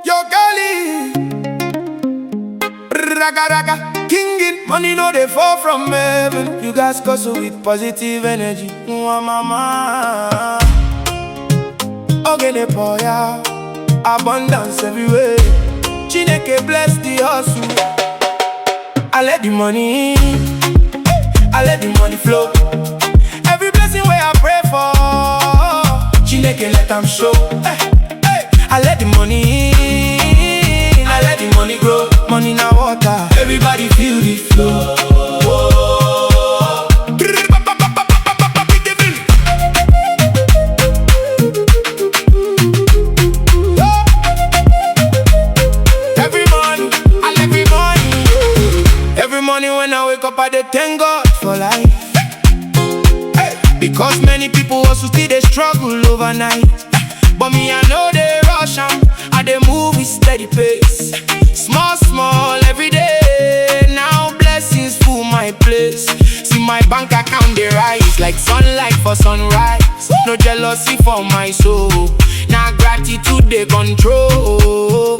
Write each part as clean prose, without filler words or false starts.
Yo, girlie, raga raga, king it. Money no they fall from heaven. You guys hustle with positive energy. Mama, okay, they pour ya. Abundance everywhere. Chineke bless the hustle. I let the money in, I let the money flow. Every blessing where I pray for, Chineke let them show. I let the money in, I let the money grow. Money na water, everybody feel the flow. When I wake up, I dey thank God for life. Because many people also still they struggle overnight. But me, I know they rush I dey move with steady pace. Small, small, every day. Now blessings full my place. See my bank account, they rise like sunlight for sunrise. No jealousy for my soul. Now gratitude, they control.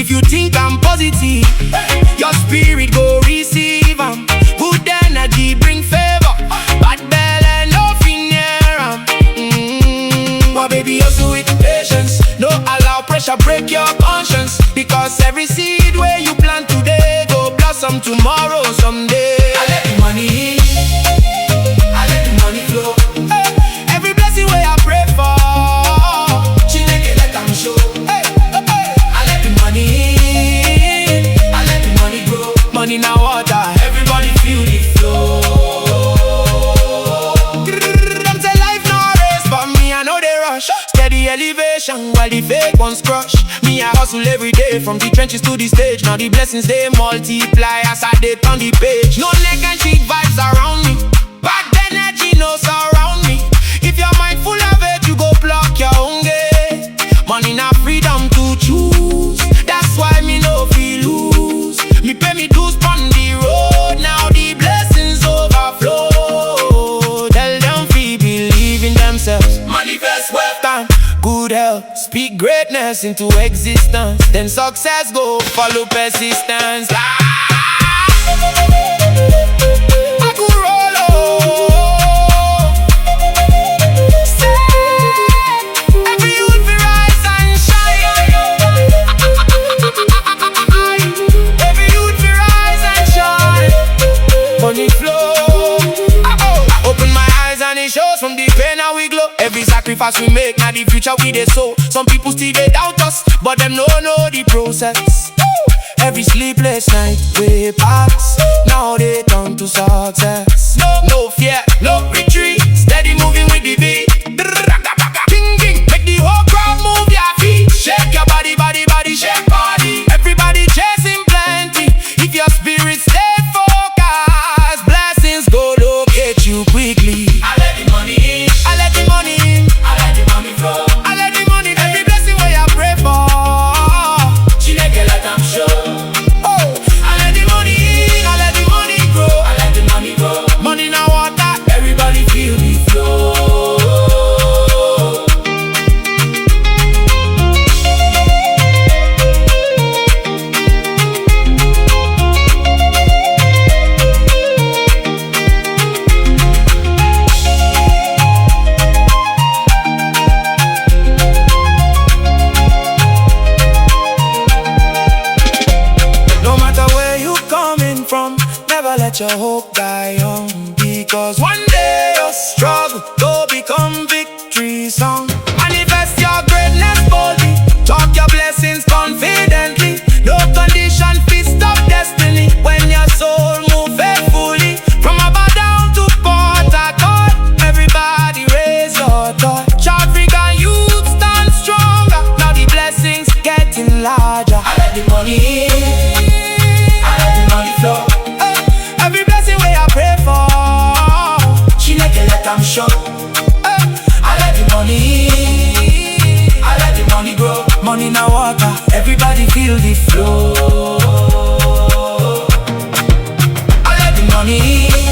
If you think I'm positive, your spirit go receive 'em. Good energy bring favor, bad belly no fin near 'em. Well, baby, also with patience. No allow pressure break your conscience. Because every seed where you plant today go blossom tomorrow someday. I let the money in, I let the money flow. Every blessing where I pray for, Chineke let them show. Money now water, everybody feel the flow. Them say life no race, but me I know they rush. Steady elevation while the fake ones crush. Me I hustle every day from the trenches to the stage. Now the blessings they multiply as I did on the page. No neck and cheek vibes around me. Bad energy no surround me. If your mind full of it, you go block your own gate. Money now freedom to choose. That's why me no feel lose. Me pay me dues on the road. Now the blessings overflow. Tell them feel believe in themselves. Manifest wealth and good health. Speak greatness into existence. Then success go follow persistence. I could roll over. Money flow. Open my eyes and it shows from the pain how we glow. Every sacrifice we make, now the future we dey sow. Some people still they doubt us, but them no know the process. Every sleepless night we pass, now they turn to success. No fear, no retreat, steady moving with the beat. King, king, make the whole crowd move your feet. Shake your body, body, body, shake body. Everybody chasing plenty. If your spirit stay you quickly. I let the money in, I let the money in, I let the money flow. I let the money, every blessing where I pray for, Chineke let them show. Oh, I let the money in, I let the money grow. I let the money grow. Money now water, everybody feel the flow. Let your hope die young, because one day your struggle will become victory song. Manifest your greatness boldly, talk your blessings confidently. No condition fit stop destiny when your soul move faithfully. From above down to Port Harcourt, everybody raise your thought. African youth stand stronger, now the blessings getting larger. I let the money in, I let the money flow. Every blessing where I pray for, Chineke let them show. I let the money in, I let the money grow. Money now water, everybody feel the flow. I let the money in,